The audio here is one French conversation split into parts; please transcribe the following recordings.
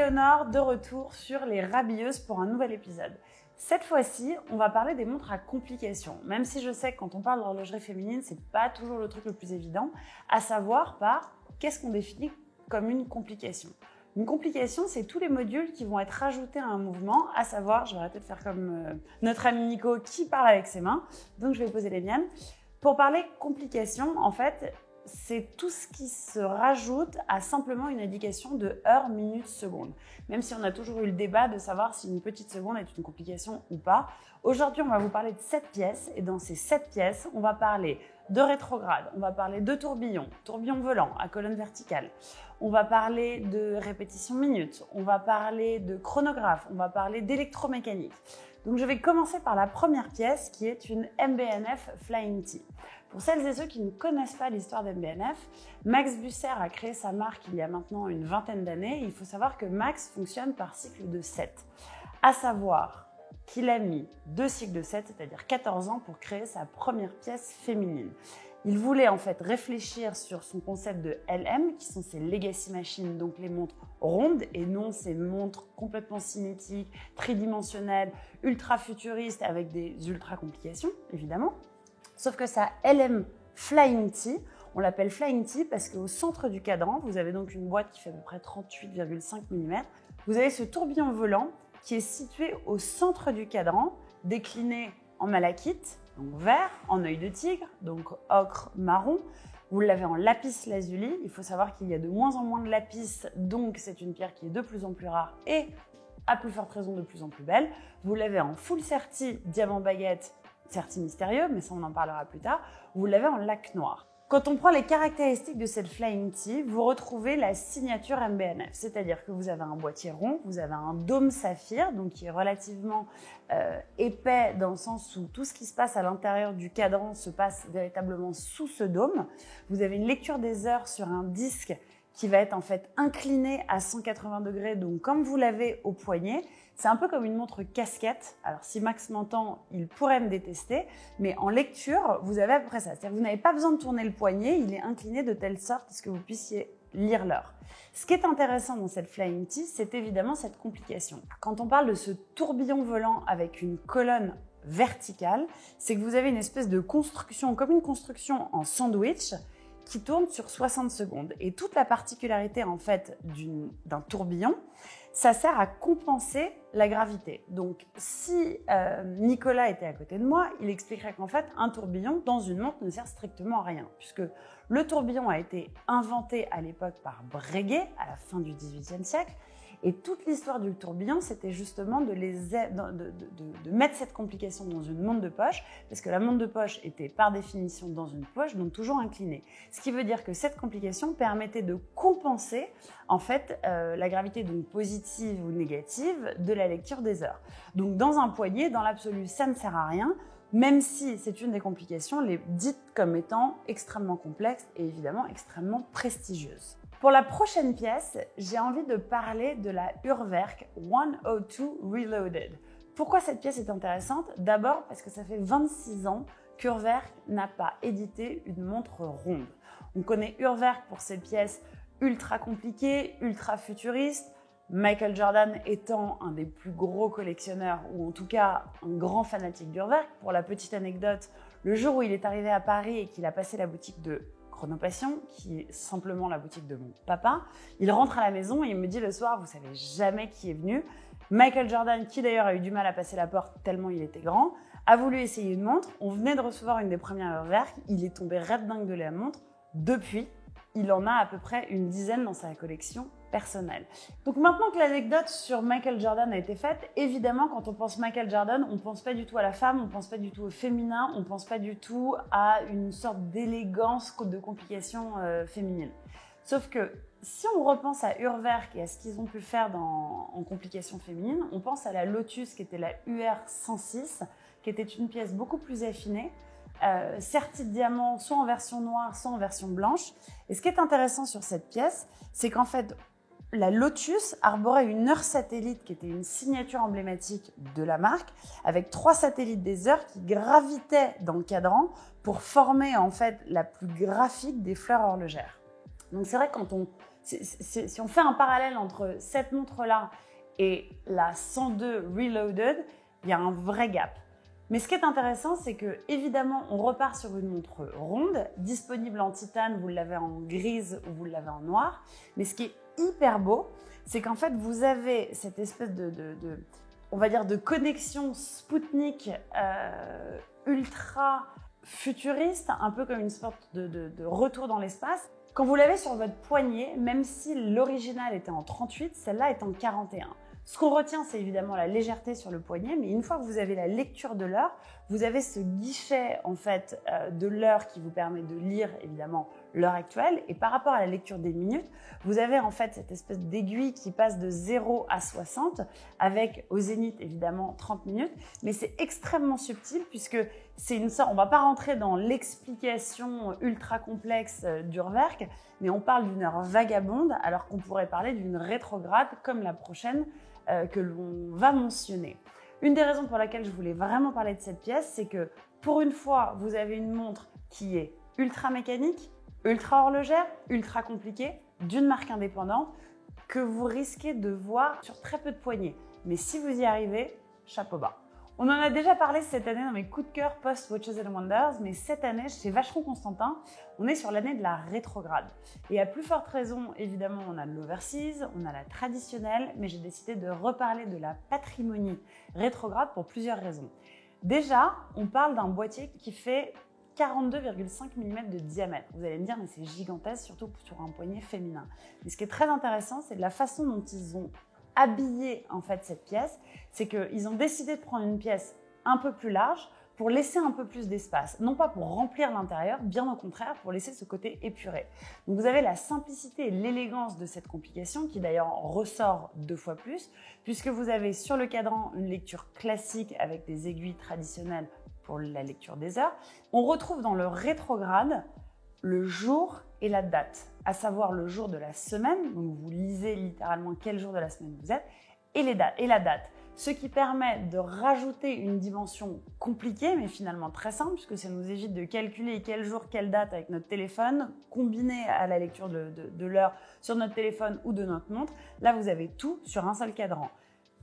Éléonore de retour sur les Rabilleuses pour un nouvel épisode. Cette fois-ci, on va parler des montres à complications, même si je sais que quand on parle d'horlogerie féminine, c'est pas toujours le truc le plus évident, à savoir par qu'est-ce qu'on définit comme une complication. Une complication, c'est tous les modules qui vont être rajoutés à un mouvement, à savoir, je vais arrêter de faire comme notre ami Nico qui parle avec ses mains, donc je vais poser les miennes. Pour parler complication, en fait, c'est tout ce qui se rajoute à simplement une indication de heure, minute, seconde. Même si on a toujours eu le débat de savoir si une petite seconde est une complication ou pas. Aujourd'hui, on va vous parler de 7 pièces et dans ces 7 pièces, on va parler de rétrograde, on va parler de tourbillon, tourbillon volant à colonne verticale. On va parler de répétition minute, on va parler de chronographe, on va parler d'électromécanique. Donc je vais commencer par la première pièce qui est une MB&F Flying T. Pour celles et ceux qui ne connaissent pas l'histoire d'MB&F, Max Busser a créé sa marque il y a maintenant une vingtaine d'années. Il faut savoir que Max fonctionne par cycle de 7. À savoir qu'il a mis 2 cycles de 7, c'est-à-dire 14 ans pour créer sa première pièce féminine. Il voulait en fait réfléchir sur son concept de LM, qui sont ces legacy machines, donc les montres rondes et non ces montres complètement symétriques, tridimensionnelles, ultra futuristes avec des ultra complications, évidemment. Sauf que sa LM Flying T, on l'appelle Flying T parce qu'au centre du cadran, vous avez donc une boîte qui fait à peu près 38,5 mm. Vous avez ce tourbillon volant qui est situé au centre du cadran, décliné en malachite, donc vert, en œil de tigre, donc ocre marron. Vous l'avez en lapis lazuli. Il faut savoir qu'il y a de moins en moins de lapis, donc c'est une pierre qui est de plus en plus rare et à plus forte raison de plus en plus belle. Vous l'avez en full certi, diamant baguette, certi mystérieux, mais ça on en parlera plus tard. Vous l'avez en lac noir. Quand on prend les caractéristiques de cette Flying T, vous retrouvez la signature MB&F, c'est-à-dire que vous avez un boîtier rond, vous avez un dôme saphir, donc qui est relativement épais dans le sens où tout ce qui se passe à l'intérieur du cadran se passe véritablement sous ce dôme. Vous avez une lecture des heures sur un disque qui va être en fait incliné à 180 degrés, donc comme vous l'avez au poignet. C'est un peu comme une montre casquette. Alors si Max m'entend, il pourrait me détester, mais en lecture, vous avez à peu près ça. C'est-à-dire que vous n'avez pas besoin de tourner le poignet, il est incliné de telle sorte à ce que vous puissiez lire l'heure. Ce qui est intéressant dans cette Flying T, c'est évidemment cette complication. Quand on parle de ce tourbillon volant avec une colonne verticale, c'est que vous avez une espèce de construction, comme une construction en sandwich, qui tourne sur 60 secondes. Et toute la particularité en fait d'un tourbillon, ça sert à compenser la gravité. Donc si Nicolas était à côté de moi, il expliquerait qu'en fait un tourbillon dans une montre ne sert strictement à rien, puisque le tourbillon a été inventé à l'époque par Breguet à la fin du XVIIIe siècle. Et toute l'histoire du tourbillon, c'était justement de mettre cette complication dans une montre de poche, parce que la montre de poche était par définition dans une poche, donc toujours inclinée. Ce qui veut dire que cette complication permettait de compenser en fait la gravité donc positive ou négative de la lecture des heures. Donc dans un poignet, dans l'absolu, ça ne sert à rien, même si c'est une des complications les dites comme étant extrêmement complexes et évidemment extrêmement prestigieuses. Pour la prochaine pièce, j'ai envie de parler de la Urwerk 102 Reloaded. Pourquoi cette pièce est intéressante? D'abord parce que ça fait 26 ans qu'Urwerk n'a pas édité une montre ronde. On connaît Urwerk pour ses pièces ultra compliquées, ultra futuristes, Michael Jordan étant un des plus gros collectionneurs, ou en tout cas un grand fanatique d'Urwerk. Pour la petite anecdote, le jour où il est arrivé à Paris et qu'il a passé la boutique de Chronopassion, qui est simplement la boutique de mon papa, il rentre à la maison et il me dit le soir, vous savez jamais qui est venu. Michael Jordan, qui d'ailleurs a eu du mal à passer la porte tellement il était grand, a voulu essayer une montre. On venait de recevoir une des premières Urwerk, il est tombé red dingue de la montre. Depuis, il en a à peu près une dizaine dans sa collection personnelle. Donc maintenant que l'anecdote sur Michael Jordan a été faite, évidemment quand on pense Michael Jordan, on ne pense pas du tout à la femme, on ne pense pas du tout au féminin, on ne pense pas du tout à une sorte d'élégance de complication féminine. Sauf que si on repense à Urwerk et à ce qu'ils ont pu faire en complication féminine, on pense à la Lotus qui était la UR106, qui était une pièce beaucoup plus affinée, sertie de diamant, soit en version noire, soit en version blanche. Et ce qui est intéressant sur cette pièce, c'est qu'en fait, la Lotus arborait une heure satellite qui était une signature emblématique de la marque, avec 3 satellites des heures qui gravitaient dans le cadran pour former en fait la plus graphique des fleurs horlogères. Donc c'est vrai que quand on si on fait un parallèle entre cette montre-là et la 102 Reloaded, il y a un vrai gap. Mais ce qui est intéressant, c'est que évidemment, on repart sur une montre ronde, disponible en titane, vous l'avez en grise ou vous l'avez en noir. Mais ce qui est hyper beau, c'est qu'en fait, vous avez cette espèce on va dire, de connexion Spoutnik ultra futuriste, un peu comme une sorte de retour dans l'espace. Quand vous l'avez sur votre poignet, même si l'original était en 38, celle-là est en 41. Ce qu'on retient, c'est évidemment la légèreté sur le poignet, mais une fois que vous avez la lecture de l'heure, vous avez ce guichet en fait de l'heure qui vous permet de lire évidemment l'heure actuelle. Et par rapport à la lecture des minutes, vous avez en fait cette espèce d'aiguille qui passe de 0 à 60 avec au zénith évidemment 30 minutes. Mais c'est extrêmement subtil puisque c'est une sorte, on ne va pas rentrer dans l'explication ultra complexe d'Urwerk, mais on parle d'une heure vagabonde alors qu'on pourrait parler d'une rétrograde comme la prochaine que l'on va mentionner. Une des raisons pour laquelle je voulais vraiment parler de cette pièce, c'est que pour une fois, vous avez une montre qui est ultra mécanique, ultra horlogère, ultra compliquée, d'une marque indépendante, que vous risquez de voir sur très peu de poignées. Mais si vous y arrivez, chapeau bas. On en a déjà parlé cette année dans mes coups de cœur post-Watches and Wonders, mais cette année, chez Vacheron Constantin, on est sur l'année de la rétrograde. Et à plus forte raison, évidemment, on a de l'oversize, on a la traditionnelle, mais j'ai décidé de reparler de la patrimonie rétrograde pour plusieurs raisons. Déjà, on parle d'un boîtier qui fait 42,5 mm de diamètre. Vous allez me dire, mais c'est gigantesque, surtout sur un poignet féminin. Mais ce qui est très intéressant, c'est de la façon dont ils ont habillé en fait cette pièce, c'est qu'ils ont décidé de prendre une pièce un peu plus large pour laisser un peu plus d'espace. Non pas pour remplir l'intérieur, bien au contraire, pour laisser ce côté épuré. Donc vous avez la simplicité et l'élégance de cette complication qui d'ailleurs ressort 2 fois plus, puisque vous avez sur le cadran une lecture classique avec des aiguilles traditionnelles pour la lecture des heures. On retrouve dans le rétrograde le jour et la date, à savoir le jour de la semaine, donc vous lisez littéralement quel jour de la semaine vous êtes, et la date. Ce qui permet de rajouter une dimension compliquée, mais finalement très simple, puisque ça nous évite de calculer quel jour, quelle date avec notre téléphone, combiné à la lecture de l'heure sur notre téléphone ou de notre montre. Là, vous avez tout sur un seul cadran.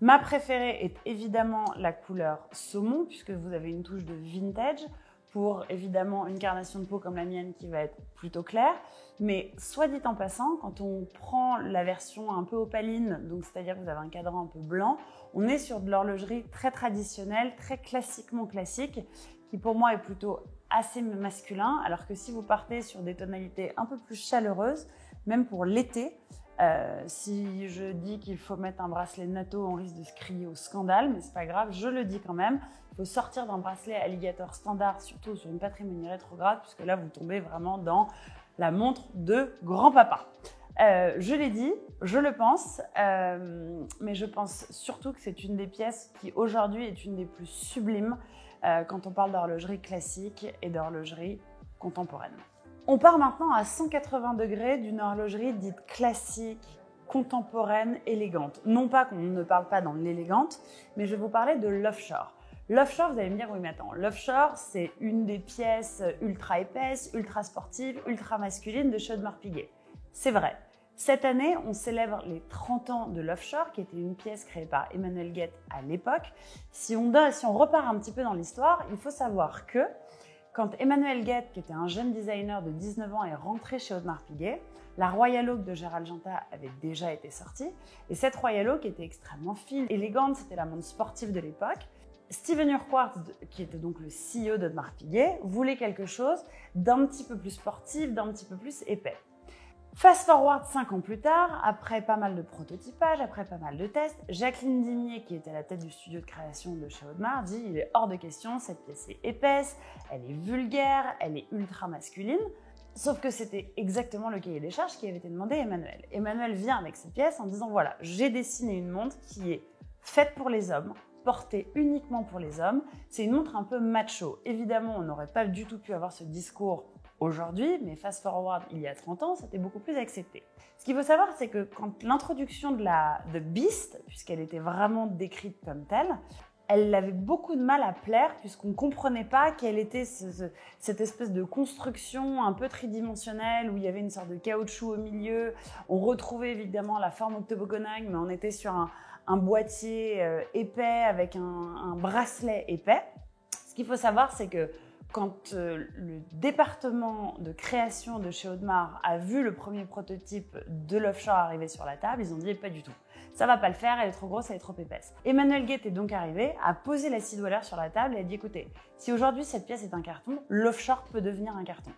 Ma préférée est évidemment la couleur saumon, puisque vous avez une touche de vintage, pour évidemment une carnation de peau comme la mienne qui va être plutôt claire. Mais soit dit en passant, quand on prend la version un peu opaline, donc c'est-à-dire que vous avez un cadran un peu blanc, on est sur de l'horlogerie très traditionnelle, très classiquement classique, qui pour moi est plutôt assez masculin, alors que si vous partez sur des tonalités un peu plus chaleureuses, même pour l'été, si je dis qu'il faut mettre un bracelet NATO, on risque de se crier au scandale, mais c'est pas grave, je le dis quand même. Il faut sortir d'un bracelet alligator standard, surtout sur une patrimonie rétrograde, puisque là vous tombez vraiment dans la montre de grand-papa. Je l'ai dit, je le pense, mais je pense surtout que c'est une des pièces qui aujourd'hui est une des plus sublimes quand on parle d'horlogerie classique et d'horlogerie contemporaine. On part maintenant à 180 degrés d'une horlogerie dite classique, contemporaine, élégante. Non pas qu'on ne parle pas dans l'élégante, mais je vais vous parler de l'offshore. L'offshore, vous allez me dire, oui mais attends, l'offshore c'est une des pièces ultra épaisses, ultra sportives, ultra masculines de chez Audemars Piguet. C'est vrai. Cette année, on célèbre les 30 ans de l'offshore, qui était une pièce créée par Emmanuel Gueth à l'époque. Si on repart un petit peu dans l'histoire, il faut savoir que quand Emmanuel Gueth, qui était un jeune designer de 19 ans, est rentré chez Audemars Piguet, la Royal Oak de Gérald Genta avait déjà été sortie. Et cette Royal Oak était extrêmement fine, élégante, c'était la montre sportive de l'époque. Steven Urquhart, qui était donc le CEO d'Audemars Piguet, voulait quelque chose d'un petit peu plus sportif, d'un petit peu plus épais. Fast forward 5 ans plus tard, après pas mal de prototypage, après pas mal de tests, Jacqueline Dimier, qui était à la tête du studio de création de chez Audemars, dit « il est hors de question, cette pièce est épaisse, elle est vulgaire, elle est ultra masculine ». Sauf que c'était exactement le cahier des charges qui avait été demandé à Emmanuel. Emmanuel vient avec cette pièce en disant « voilà, j'ai dessiné une montre qui est faite pour les hommes, portée uniquement pour les hommes. C'est une montre un peu macho. Évidemment, on n'aurait pas du tout pu avoir ce discours aujourd'hui, mais fast forward il y a 30 ans, c'était beaucoup plus accepté. Ce qu'il faut savoir, c'est que quand l'introduction de Beast, puisqu'elle était vraiment décrite comme telle, elle avait beaucoup de mal à plaire puisqu'on ne comprenait pas quelle était cette espèce de construction un peu tridimensionnelle où il y avait une sorte de caoutchouc au milieu. On retrouvait évidemment la forme octogonale, mais on était sur un boîtier épais avec un bracelet épais. Ce qu'il faut savoir, c'est que quand le département de création de chez Audemars a vu le premier prototype de l'offshore arriver sur la table, ils ont dit pas du tout. Ça va pas le faire, elle est trop grosse, elle est trop épaisse. Emmanuel Guet est donc arrivé, a posé la scie d'Waller sur la table et a dit écoutez, si aujourd'hui cette pièce est un carton, l'offshore peut devenir un carton.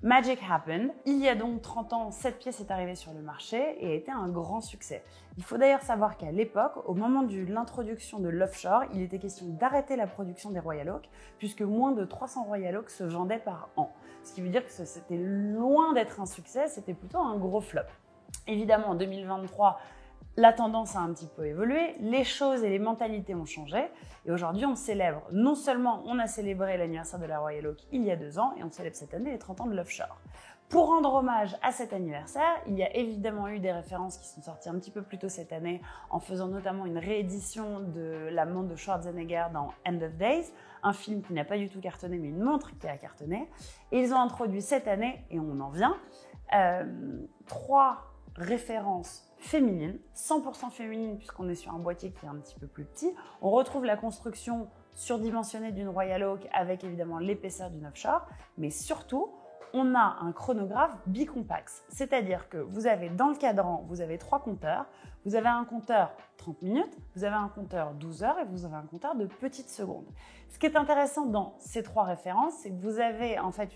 Magic happened. Il y a donc 30 ans, cette pièce est arrivée sur le marché et a été un grand succès. Il faut d'ailleurs savoir qu'à l'époque, au moment de l'introduction de l'offshore, il était question d'arrêter la production des Royal Oak puisque moins de 300 Royal Oak se vendaient par an. Ce qui veut dire que c'était loin d'être un succès, c'était plutôt un gros flop. Évidemment, en 2023, la tendance a un petit peu évolué, les choses et les mentalités ont changé et aujourd'hui on célèbre, non seulement on a célébré l'anniversaire de la Royal Oak il y a 2 ans et on célèbre cette année les 30 ans de l'offshore. Pour rendre hommage à cet anniversaire, il y a évidemment eu des références qui sont sorties un petit peu plus tôt cette année en faisant notamment une réédition de la montre de Schwarzenegger dans End of Days, un film qui n'a pas du tout cartonné mais une montre qui a cartonné. Et ils ont introduit cette année, et on en vient, 3 références féminine, 100% féminine puisqu'on est sur un boîtier qui est un petit peu plus petit. On retrouve la construction surdimensionnée d'une Royal Oak avec évidemment l'épaisseur d'une offshore, mais surtout, on a un chronographe bicompax, c'est-à-dire que vous avez dans le cadran, vous avez 3 compteurs, vous avez un compteur 30 minutes, vous avez un compteur 12 heures et vous avez un compteur de petites secondes. Ce qui est intéressant dans ces 3 références, c'est que vous avez en fait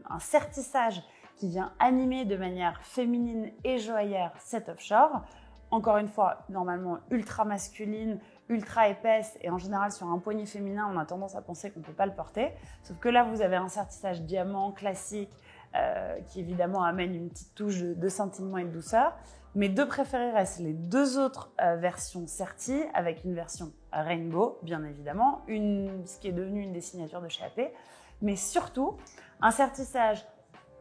un sertissage qui vient animer de manière féminine et joaillère cette offshore. Encore une fois, normalement ultra masculine, ultra épaisse et en général sur un poignet féminin, on a tendance à penser qu'on ne peut pas le porter. Sauf que là, vous avez un sertissage diamant classique qui évidemment amène une petite touche de scintillement et de douceur. Mes 2 préférés restent les 2 autres versions serties avec une version rainbow, bien évidemment, ce qui est devenu une des signatures de chez AP, mais surtout un sertissage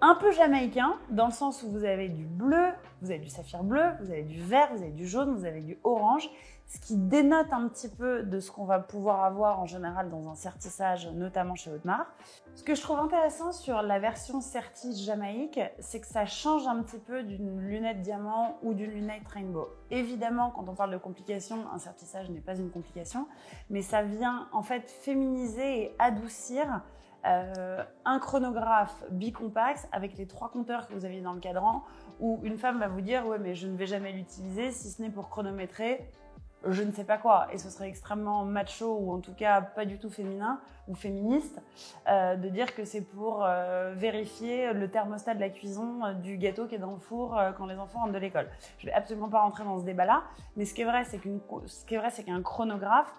un peu jamaïcain, dans le sens où vous avez du bleu, vous avez du saphir bleu, vous avez du vert, vous avez du jaune, vous avez du orange, ce qui dénote un petit peu de ce qu'on va pouvoir avoir en général dans un sertissage, notamment chez Audemars. Ce que je trouve intéressant sur la version sertie Jamaïque, c'est que ça change un petit peu d'une lunette diamant ou d'une lunette rainbow. Évidemment, quand on parle de complications, un sertissage n'est pas une complication, mais ça vient en fait féminiser et adoucir un chronographe bicompax avec les 3 compteurs que vous aviez dans le cadran où une femme va vous dire ouais mais je ne vais jamais l'utiliser si ce n'est pour chronométrer je ne sais pas quoi et ce serait extrêmement macho ou en tout cas pas du tout féminin ou féministe de dire que c'est pour vérifier le thermostat de la cuisson du gâteau qui est dans le four quand les enfants rentrent de l'école. Je vais absolument pas rentrer dans ce débat là mais ce qui est vrai c'est qu'un chronographe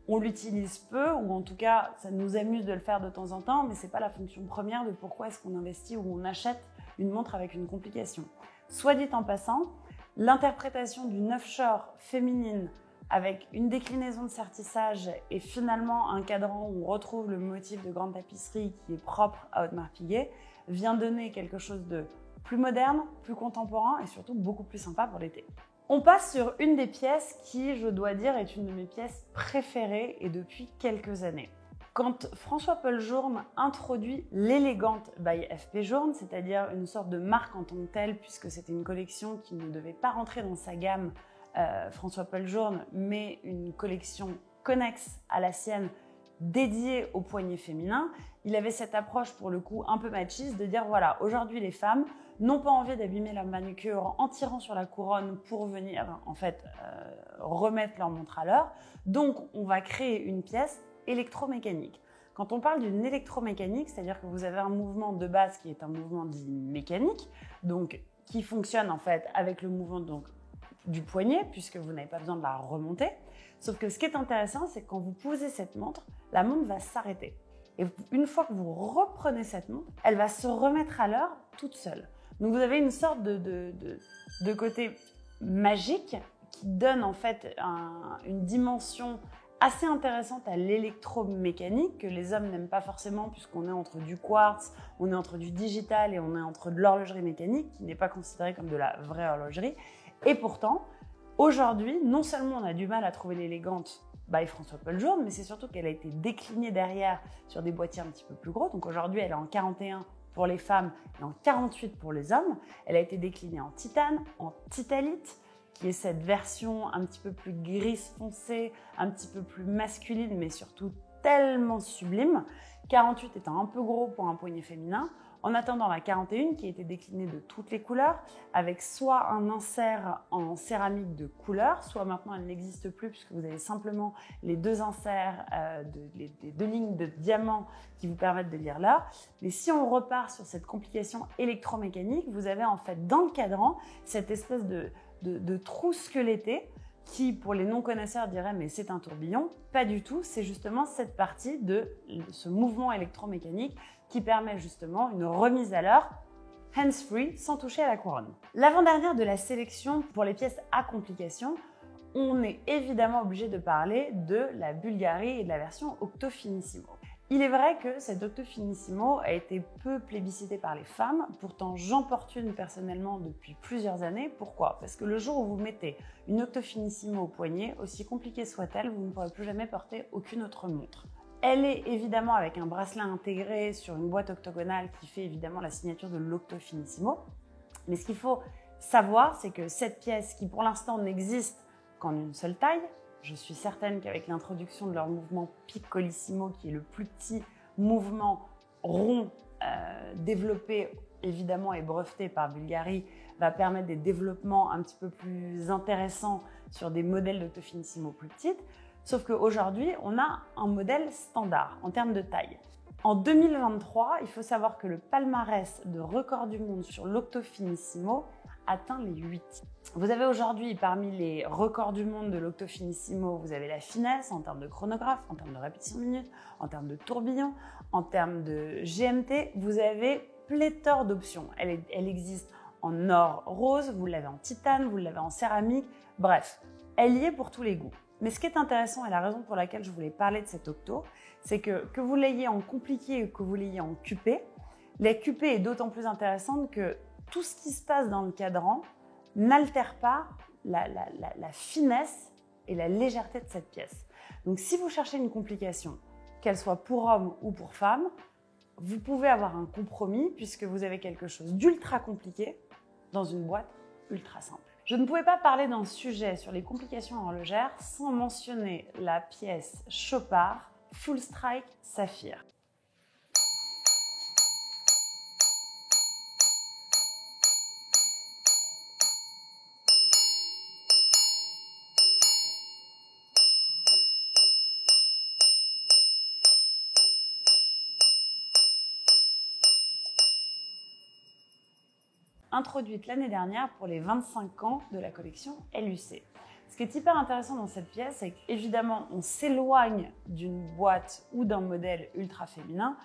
on l'utilise peu, ou en tout cas, ça nous amuse de le faire de temps en temps, mais ce n'est pas la fonction première de pourquoi est-ce qu'on investit ou on achète une montre avec une complication. Soit dit en passant, l'interprétation d'une offshore féminine avec une déclinaison de sertissage et finalement un cadran où on retrouve le motif de grande tapisserie qui est propre à Audemars Piguet vient donner quelque chose de plus moderne, plus contemporain et surtout beaucoup plus sympa pour l'été. On passe sur une des pièces qui, je dois dire, est une de mes pièces préférées et depuis quelques années. Quand François-Paul Journe introduit l'Élégante by FP Journe, c'est-à-dire une sorte de marque en tant que telle, puisque c'était une collection qui ne devait pas rentrer dans sa gamme François-Paul Journe, mais une collection connexe à la sienne, dédiée au poignet féminin, il avait cette approche pour le coup un peu machiste de dire voilà, aujourd'hui les femmes n'ont pas envie d'abîmer leur manucure en tirant sur la couronne pour venir en fait remettre leur montre à l'heure, donc on va créer une pièce électromécanique. Quand on parle d'une électromécanique, c'est-à-dire que vous avez un mouvement de base qui est un mouvement dit mécanique, donc qui fonctionne en fait avec le mouvement donc, du poignet, puisque vous n'avez pas besoin de la remonter. Sauf que ce qui est intéressant, c'est que quand vous posez cette montre, la montre va s'arrêter. Et une fois que vous reprenez cette montre, elle va se remettre à l'heure toute seule. Donc vous avez une sorte de côté magique qui donne en fait une dimension assez intéressante à l'électromécanique que les hommes n'aiment pas forcément puisqu'on est entre du quartz, on est entre du digital et on est entre de l'horlogerie mécanique qui n'est pas considérée comme de la vraie horlogerie. Et pourtant, aujourd'hui, non seulement on a du mal à trouver l'élégante by François Paul Jourde, mais c'est surtout qu'elle a été déclinée derrière sur des boîtiers un petit peu plus gros. Donc aujourd'hui, elle est en 41 pour les femmes et en 48 pour les hommes. Elle a été déclinée en titane, en titanite, qui est cette version un petit peu plus grise foncée, un petit peu plus masculine, mais surtout tellement sublime. 48 étant un peu gros pour un poignet féminin. En attendant la 41 qui a été déclinée de toutes les couleurs, avec soit un insert en céramique de couleur, soit maintenant elle n'existe plus puisque vous avez simplement les deux inserts, les deux lignes de diamants qui vous permettent de lire l'heure. Mais si on repart sur cette complication électromécanique, vous avez en fait dans le cadran cette espèce de trou squeletté qui, pour les non-connaisseurs, diraient « mais c'est un tourbillon ». Pas du tout, c'est justement cette partie de ce mouvement électromécanique qui permet justement une remise à l'heure hands-free sans toucher à la couronne. L'avant-dernière de la sélection pour les pièces à complications, on est évidemment obligé de parler de la Bulgari et de la version Octo Finissimo. Il est vrai que cette Octo Finissimo a été peu plébiscitée par les femmes, pourtant j'en porte une personnellement depuis plusieurs années. Pourquoi? Parce que le jour où vous mettez une Octo Finissimo au poignet, aussi compliquée soit-elle, vous ne pourrez plus jamais porter aucune autre montre. Elle est évidemment avec un bracelet intégré sur une boîte octogonale qui fait évidemment la signature de l'Octo Finissimo. Mais ce qu'il faut savoir, c'est que cette pièce qui pour l'instant n'existe qu'en une seule taille, je suis certaine qu'avec l'introduction de leur mouvement Piccolissimo, qui est le plus petit mouvement rond développé évidemment et breveté par Bulgari, va permettre des développements un petit peu plus intéressants sur des modèles d'Octo Finissimo plus petites. Sauf qu'aujourd'hui, on a un modèle standard en termes de taille. En 2023, il faut savoir que le palmarès de record du monde sur l'Octo Finissimo atteint les 8. Vous avez aujourd'hui, parmi les records du monde de l'Octo Finissimo, vous avez la finesse en termes de chronographe, en termes de répétition de minutes, en termes de tourbillon, en termes de GMT. Vous avez pléthore d'options. Elle existe en or rose, vous l'avez en titane, vous l'avez en céramique. Bref, elle y est pour tous les goûts. Mais ce qui est intéressant et la raison pour laquelle je voulais parler de cette Octo, c'est que vous l'ayez en compliqué ou que vous l'ayez en QP, la QP est d'autant plus intéressante que tout ce qui se passe dans le cadran n'altère pas la finesse et la légèreté de cette pièce. Donc si vous cherchez une complication, qu'elle soit pour homme ou pour femme, vous pouvez avoir un compromis puisque vous avez quelque chose d'ultra compliqué dans une boîte ultra simple. Je ne pouvais pas parler d'un sujet sur les complications horlogères sans mentionner la pièce Chopard Full Strike Saphir. Introduite l'année dernière pour les 25 ans de la collection LUC. Ce qui est hyper intéressant dans cette pièce, c'est qu'évidemment, on s'éloigne d'une boîte ou d'un modèle ultra féminin.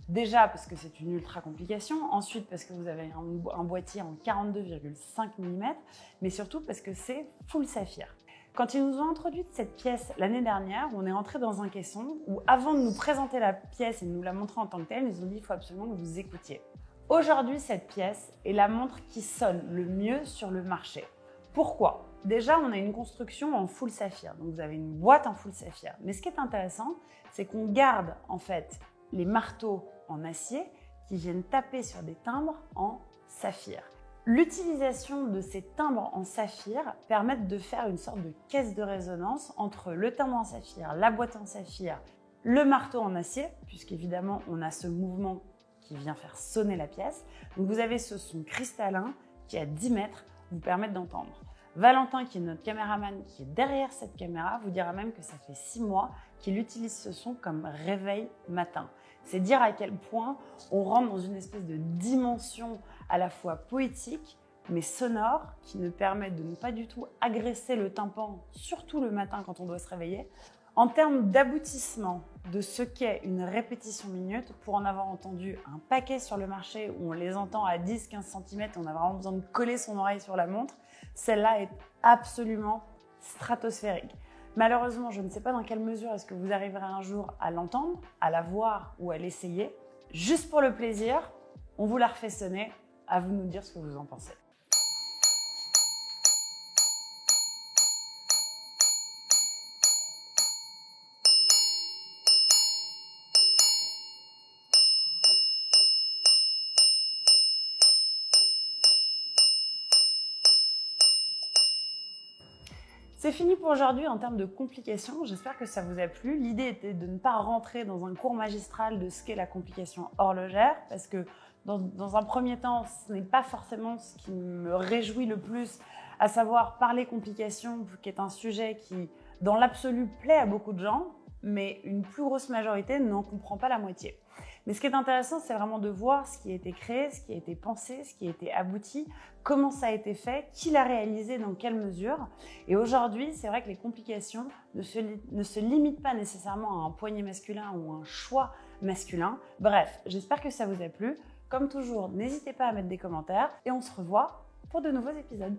Déjà parce que c'est une ultra complication, ensuite parce que vous avez un boîtier en 42,5 mm, mais surtout parce que c'est full saphir. Quand ils nous ont introduit cette pièce l'année dernière, on est rentré dans un caisson où avant de nous présenter la pièce et de nous la montrer en tant que telle, ils nous ont dit il faut absolument que vous écoutiez. Aujourd'hui, cette pièce est la montre qui sonne le mieux sur le marché. Pourquoi? Déjà, on a une construction en full saphir, donc vous avez une boîte en full saphir. Mais ce qui est intéressant, c'est qu'on garde en fait les marteaux en acier qui viennent taper sur des timbres en saphir. L'utilisation de ces timbres en saphir permet de faire une sorte de caisse de résonance entre le timbre en saphir, la boîte en saphir, le marteau en acier, puisqu'évidemment on a ce mouvement qui vient faire sonner la pièce. Donc vous avez ce son cristallin qui à 10 mètres vous permet d'entendre. Valentin, qui est notre caméraman, qui est derrière cette caméra, vous dira même que ça fait 6 mois qu'il utilise ce son comme réveil matin. C'est dire à quel point on rentre dans une espèce de dimension à la fois poétique, mais sonore, qui nous permet de ne pas du tout agresser le tympan, surtout le matin quand on doit se réveiller. En termes d'aboutissement de ce qu'est une répétition minute, pour en avoir entendu un paquet sur le marché où on les entend à 10-15 cm, on a vraiment besoin de coller son oreille sur la montre, celle-là est absolument stratosphérique. Malheureusement, je ne sais pas dans quelle mesure est-ce que vous arriverez un jour à l'entendre, à la voir ou à l'essayer. Juste pour le plaisir, on vous la refait sonner, à vous de nous dire ce que vous en pensez. C'est fini pour aujourd'hui en termes de complications, j'espère que ça vous a plu. L'idée était de ne pas rentrer dans un cours magistral de ce qu'est la complication horlogère, parce que dans un premier temps, ce n'est pas forcément ce qui me réjouit le plus, à savoir parler complications, qui est un sujet qui, dans l'absolu, plaît à beaucoup de gens, mais une plus grosse majorité n'en comprend pas la moitié. Mais ce qui est intéressant, c'est vraiment de voir ce qui a été créé, ce qui a été pensé, ce qui a été abouti, comment ça a été fait, qui l'a réalisé, dans quelle mesure. Et aujourd'hui, c'est vrai que les complications ne se limitent pas nécessairement à un poignet masculin ou un choix masculin. Bref, j'espère que ça vous a plu. Comme toujours, n'hésitez pas à mettre des commentaires et on se revoit pour de nouveaux épisodes.